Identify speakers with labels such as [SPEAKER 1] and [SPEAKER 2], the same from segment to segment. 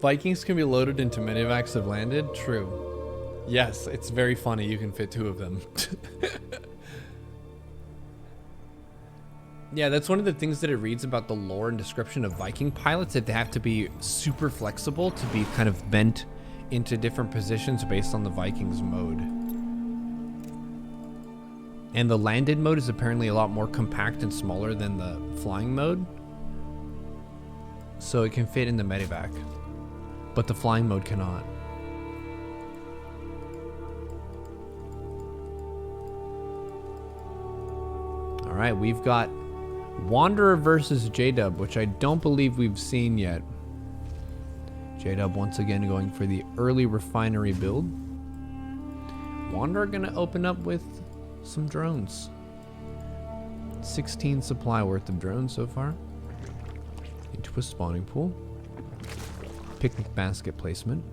[SPEAKER 1] Vikings can be loaded into medevacs have landed. True. Yes, it's very funny. You can fit 2 of them. Yeah, that's one of the things that it reads about the lore and description of Viking pilots, that they have to be super flexible to be kind of bent into different positions based on the Vikings mode. And the landed mode is apparently a lot more compact and smaller than the flying mode. So it can fit in the medevac, but the flying mode cannot. All right, we've got Wanderer versus JDub, which I don't believe we've seen yet. JDub once again going for the early refinery build. Wanderer gonna open up with some drones. 16 supply worth of drones so far. Into a spawning pool. Picnic basket placement.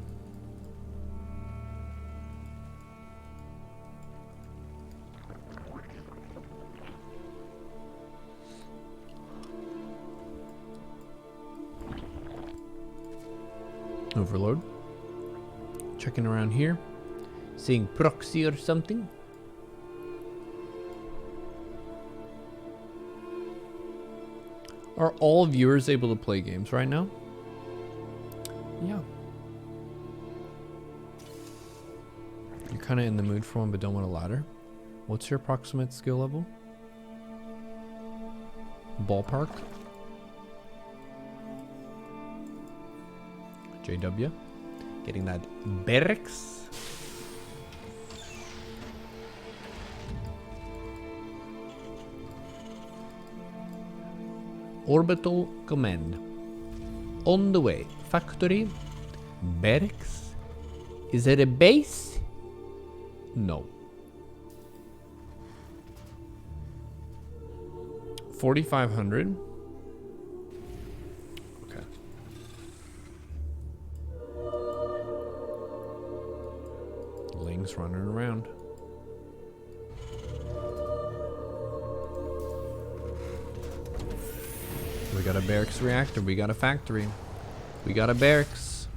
[SPEAKER 1] Overlord. Checking around here. Seeing proxy or something. Are all viewers able to play games right now? Yeah. You're kind of in the mood for one but don't want a ladder. What's your approximate skill level? Ballpark? JDubya. Getting that barracks. Orbital command. On the way. Factory. Barracks. Is it a base? No. 4,500. Okay. Ling's running around. We got a barracks reactor. We got a factory. We got a barracks.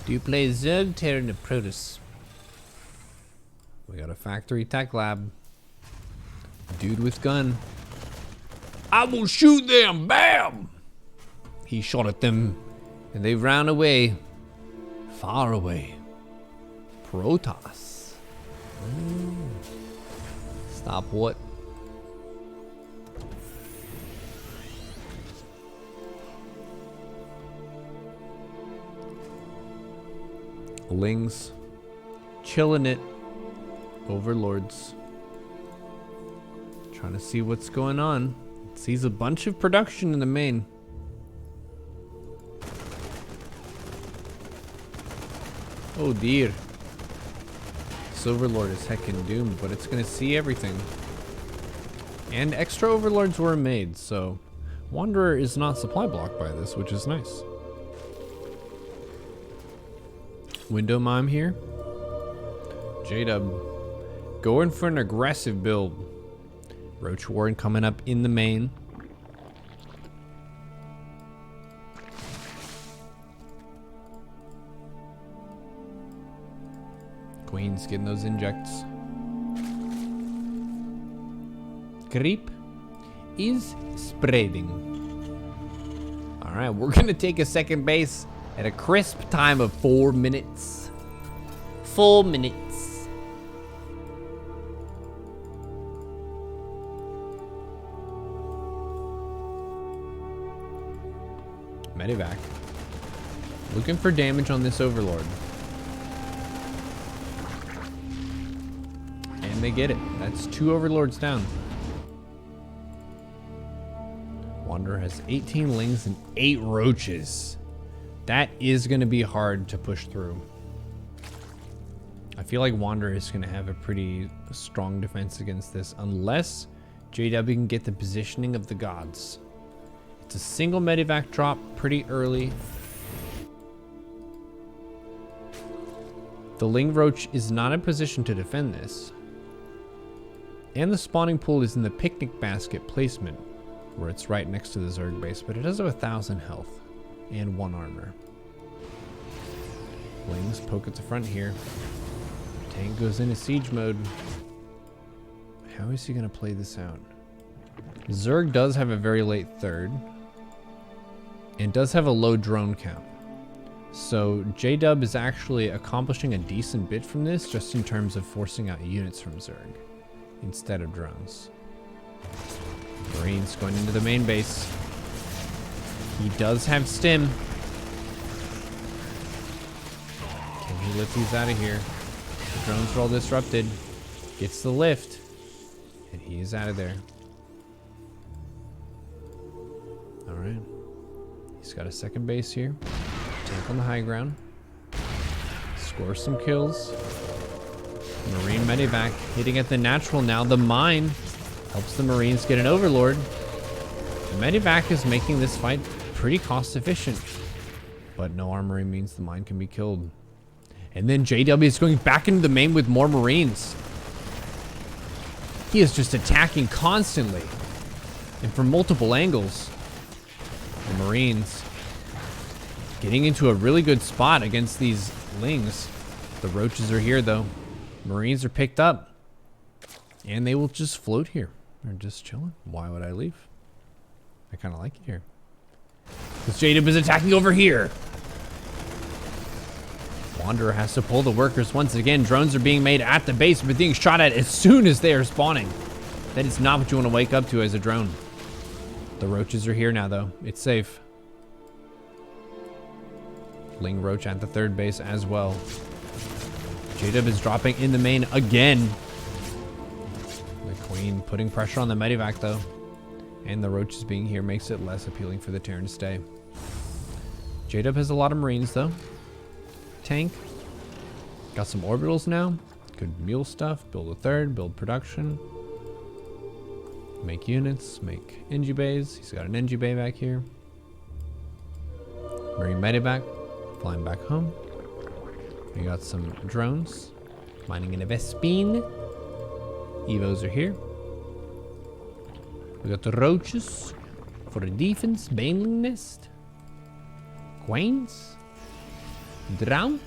[SPEAKER 1] Do you play Zerg, Terran, or Protoss? We got a factory tech lab. Dude with gun. I will shoot them! Bam! He shot at them, and they ran away. Far away. Protoss. Stop what? Lings. Chilling it. Overlords. Trying to see what's going on. Sees a bunch of production in the main. Oh dear. This Overlord is heckin' doomed, but it's gonna see everything. And extra Overlords were made, so Wanderer is not supply blocked by this, which is nice. Window Mime here. JDub going for an aggressive build. Roach Warren coming up in the main. Queen's getting those injects. Creep is spreading. Alright, we're gonna take a second base at a crisp time of 4 minutes. 4 minutes. Medevac. Looking for damage on this Overlord. And they get it. That's 2 Overlords down. Wanderer has 18 Lings and 8 Roaches. That is going to be hard to push through. I feel like Wanderer is going to have a pretty strong defense against this, unless JW can get the positioning of the gods. It's a single medevac drop pretty early. The Ling Roach is not in position to defend this. And the spawning pool is in the picnic basket placement, where it's right next to the Zerg base, but it does have 1,000 health and 1 armor. Lings poke at the front here. Tank goes into siege mode. How is he going to play this out? Zerg does have a very late third and does have a low drone count. So JDub is actually accomplishing a decent bit from this, just in terms of forcing out units from Zerg instead of drones. Marines going into the main base. He does have stim. Can he lift these out of here? The drones are all disrupted. Gets the lift. And he is out of there. Alright. He's got a second base here. Tank on the high ground. Score some kills. Marine medevac hitting at the natural now. The mine helps the Marines get an overlord. The medevac is making this fight pretty cost efficient. But no armory means the mine can be killed. And then JW is going back into the main with more Marines. He is just attacking constantly. And from multiple angles. The Marines getting into a really good spot against these Lings. The Roaches are here though. Marines are picked up. And they will just float here. They're just chilling. Why would I leave? I kind of like it here. Because JDub is attacking over here. Wanderer has to pull the workers once again. Drones are being made at the base, but being shot at as soon as they are spawning. That is not what you want to wake up to as a drone. The Roaches are here now though. It's safe. Ling Roach at the third base as well. JDub is dropping in the main again. The Queen putting pressure on the medevac though. And the Roaches being here makes it less appealing for the Terran to stay. JDub has a lot of Marines though. Tank. Got some orbitals now. Could mule stuff. Build a third. Build production. Make units. Make Engi bays. He's got an Engi bay back here. Marine medevac. Flying back home. We got some drones. Mining in a Vespine. Evos are here. We got the Roaches. For the defense. Baneling Nest. Queens. Drown.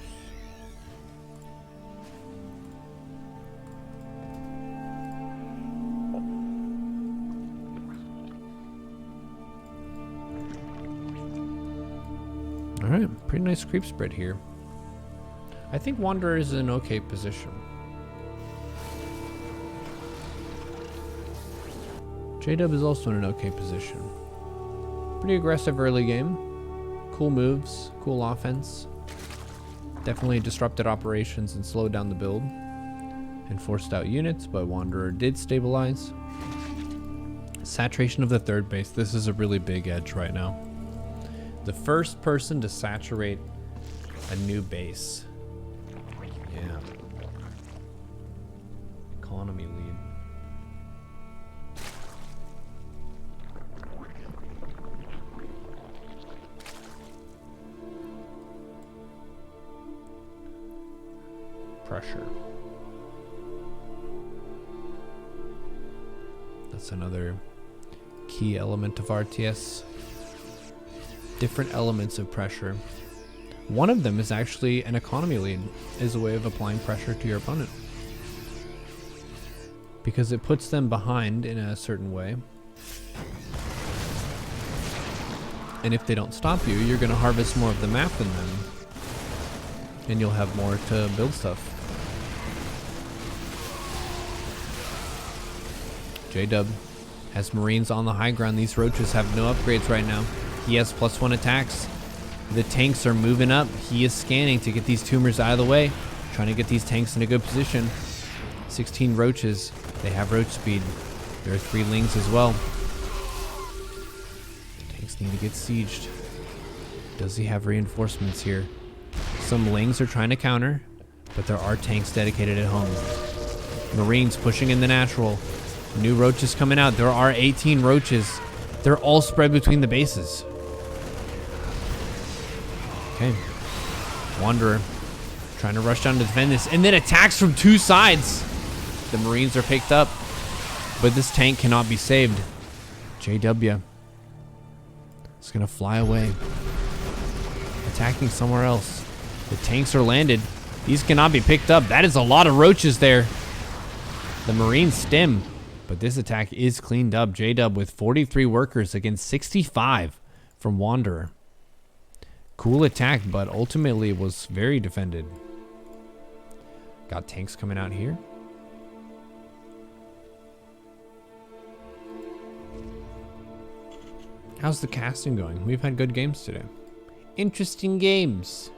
[SPEAKER 1] Alright, pretty nice creep spread here. I think Wanderer is in an okay position. JDub is also in an okay position. Pretty aggressive early game. Cool moves, cool offense. Definitely disrupted operations and slowed down the build. And forced out units, but Wanderer did stabilize. Saturation of the third base. This is a really big edge right now. The first person to saturate a new base. Yeah. Economy lead. Pressure. That's another key element of RTS. Different elements of pressure. One of them is actually an economy lead, is a way of applying pressure to your opponent. Because it puts them behind in a certain way. And if they don't stop you, you're going to harvest more of the map than them. And you'll have more to build stuff. JDub has Marines on the high ground. These Roaches have no upgrades right now. He has +1 attacks. The tanks are moving up. He is scanning to get these tumors out of the way. Trying to get these tanks in a good position. 16 Roaches. They have Roach speed. There are 3 Lings as well. Tanks need to get sieged. Does he have reinforcements here? Some Lings are trying to counter, but there are tanks dedicated at home. Marines pushing in the natural. New Roaches coming out. There are 18 Roaches. They're all spread between the bases. Okay. Wanderer Trying to rush down to defend this, and then attacks from two sides. The Marines are picked up, but this tank cannot be saved. JDubya is gonna fly away, attacking somewhere else. The tanks are landed. These cannot be picked up. That is a lot of roaches there. The Marines stem, but this attack is cleaned up. JDub with 43 workers against 65 from Wanderer. Cool attack, but ultimately it was very defended. Got tanks coming out here. How's the casting going? We've had good games today. Interesting games.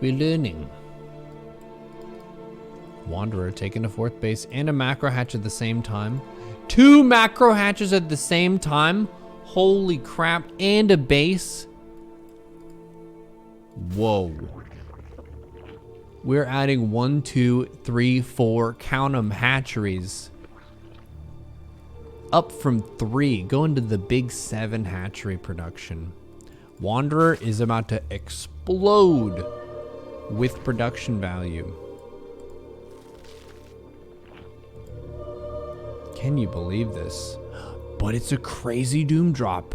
[SPEAKER 1] We're learning. Wanderer taking a 4th base and a macro hatch at the same time. 2 macro hatches at the same time? Holy crap, and a base? Whoa. We're adding 1, 2, 3, 4, count 'em, hatcheries. Up from 3, going to the big 7 hatchery production. Wanderer is about to explode with production value. Can you believe this? But it's a crazy doom drop.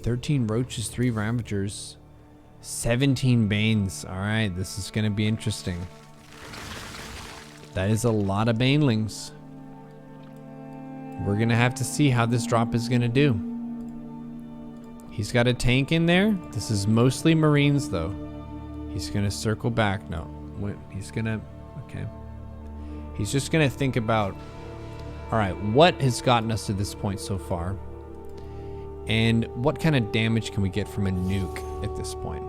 [SPEAKER 1] 13 roaches, 3 ravagers, 17 banes. All right, this is gonna be interesting. That is a lot of banelings. We're gonna have to see how this drop is gonna do. He's got a tank in there. This is mostly Marines though. He's gonna circle back. No, he's gonna, okay. He's just gonna think about, all right, what has gotten us to this point so far? And what kind of damage can we get from a nuke at this point?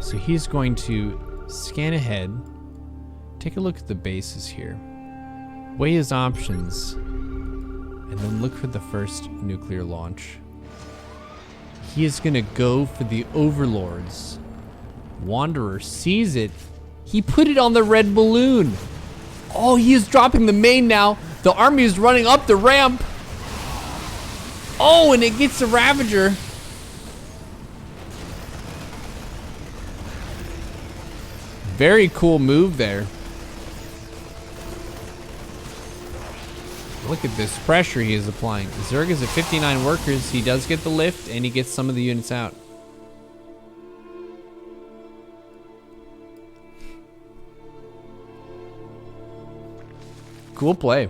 [SPEAKER 1] So he's going to scan ahead, take a look at the bases here, weigh his options, and then look for the first nuclear launch. He is gonna go for the overlords. Wanderer sees it. He put it on the red balloon. Oh, he is dropping the main now. The army is running up the ramp. Oh, and it gets a Ravager. Very cool move there. Look at this pressure he is applying. Zerg is at 59 workers. He does get the lift, and he gets some of the units out. Cool play.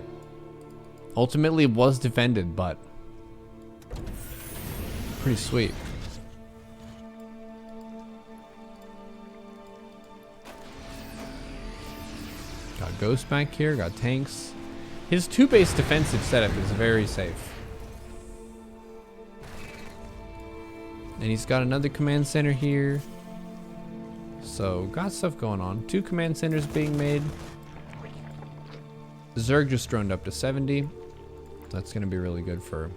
[SPEAKER 1] Ultimately, it was defended, but pretty sweet. Got Ghost back here, got tanks. His 2-base defensive setup is very safe. And he's got another command center here. So, got stuff going on. 2 command centers being made. Zerg just droned up to 70. That's going to be really good for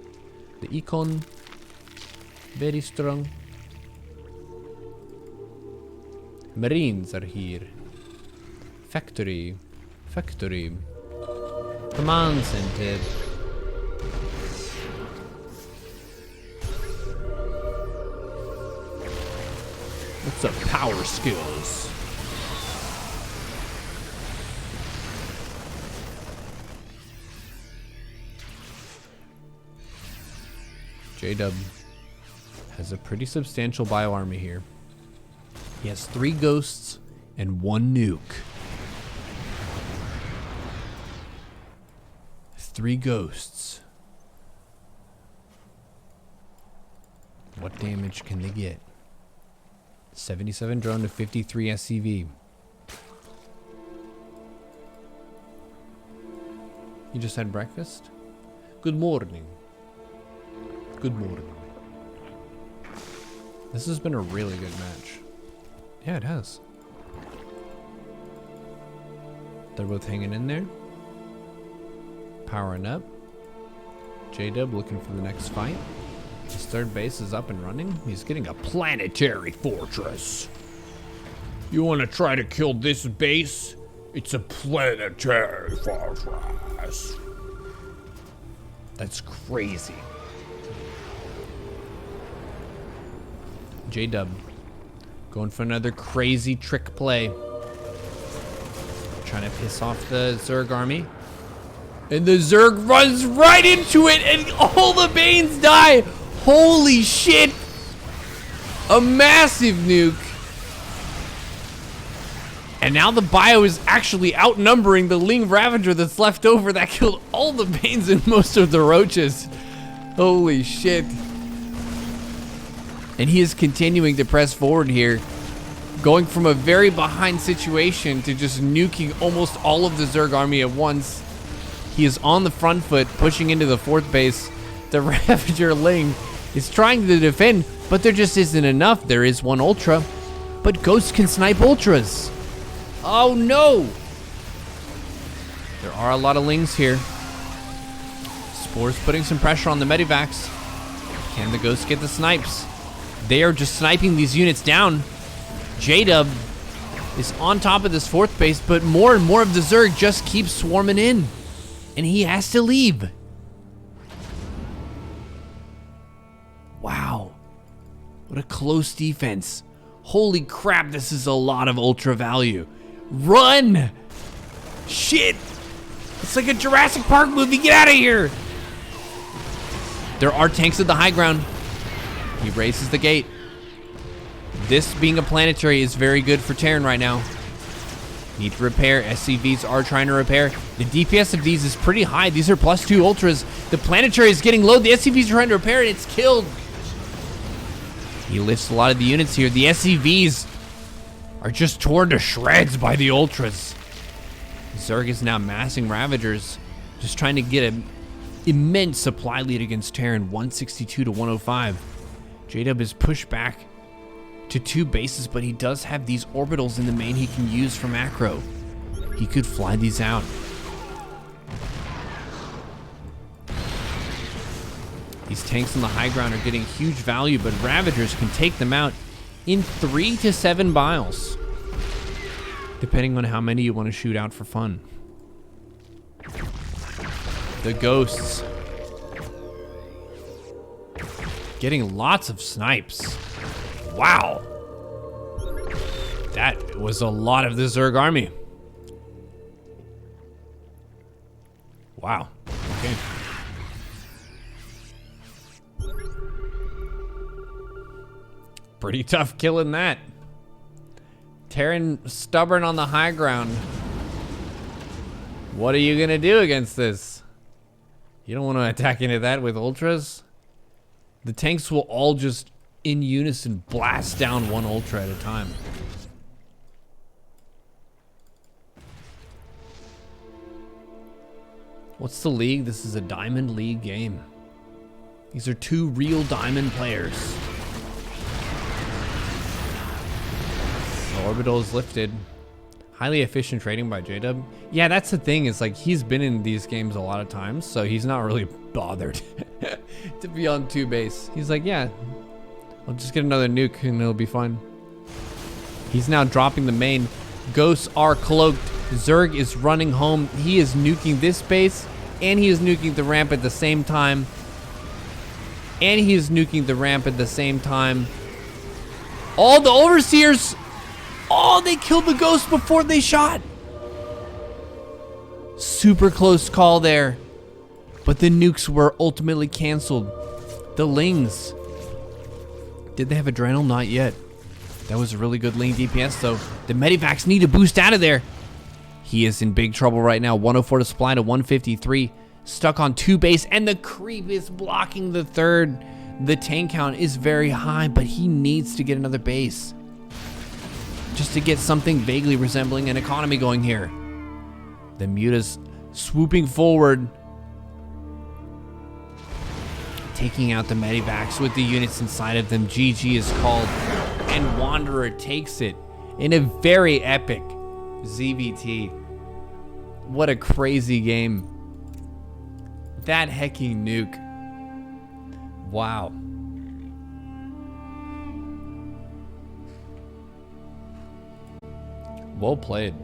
[SPEAKER 1] the econ. Very strong. Marines are here. Factory. Factory. Command center. What's up, power skills? JDub has a pretty substantial bio army here. He has 3 ghosts and 1 nuke. 3 ghosts. What damage can they get? 77 drone to 53 SCV. You just had breakfast? Good morning. Good morning. This has been a really good match. Yeah, it has. They're both hanging in there. Powering up. JDub looking for the next fight. His 3rd base is up and running. He's getting a planetary fortress. You want to try to kill this base? It's a planetary fortress. That's crazy. Going for another crazy trick play. Trying to piss off the Zerg army. And the Zerg runs right into it and all the Banes die. Holy shit. A massive nuke. And now the bio is actually outnumbering the Ling Ravager that's left over that killed all the Banes and most of the Roaches. Holy shit. And he is continuing to press forward here, going from a very behind situation to just nuking almost all of the Zerg army at once. He is on the front foot, pushing into the 4th base. The Ravager Ling is trying to defend, but there just isn't enough. There is one Ultra, but Ghost can snipe Ultras. Oh no! There are a lot of Lings here. Spore's putting some pressure on the Medivacs. Can the Ghost get the snipes? They are just sniping these units down. JDub is on top of this 4th base, but more and more of the Zerg just keep swarming in. And he has to leave. Wow. What a close defense. Holy crap, this is a lot of Ultra value. Run! Shit! It's like a Jurassic Park movie. Get out of here! There are tanks at the high ground. He raises the gate. This being a planetary is very good for Terran right now. Need to repair. SCVs are trying to repair. The DPS of these is pretty high. These are +2 Ultras. The planetary is getting low. The SCVs are trying to repair it. It's killed. He lifts a lot of the units here. The SCVs are just torn to shreds by the Ultras. Zerg is now massing Ravagers, just trying to get an immense supply lead against Terran, 162 to 105. JDub is pushed back to 2 bases, but he does have these orbitals in the main he can use for macro. He could fly these out. These tanks on the high ground are getting huge value, but Ravagers can take them out in 3 to 7 biles, depending on how many you want to shoot out for fun. The Ghosts getting lots of snipes. Wow. That was a lot of the Zerg army. Wow. Okay. Pretty tough killing that. Terran stubborn on the high ground. What are you gonna do against this? You don't want to attack into that with Ultras. The tanks will all just in unison blast down one Ultra at a time. What's the league? This is a Diamond League game. These are 2 real Diamond players. The orbital is lifted. Highly efficient trading by JDub. Yeah, that's the thing, is like he's been in these games a lot of times, so he's not really bothered to be on 2 base. He's like, yeah, I'll just get another nuke and it'll be fine. He's now dropping the main. Ghosts are cloaked. Zerg is running home. He is nuking this base, and he is nuking the ramp at the same time. And he is nuking the ramp at the same time. All the Overseers, oh, they killed the Ghost before they shot. Super close call there. But the nukes were ultimately canceled. The Lings. Did they have Adrenal? Not yet. That was a really good Ling DPS though. The Medivacs need to boost out of there. He is in big trouble right now. 104 to supply to 153. Stuck on 2 base, and the creep is blocking the 3rd. The tank count is very high, but he needs to get another base just to get something vaguely resembling an economy going here. The Muta's swooping forward, taking out the Medivacs with the units inside of them. GG is called, and Wanderer takes it in a very epic ZVT. What a crazy game. That hecking nuke. Wow. Well played.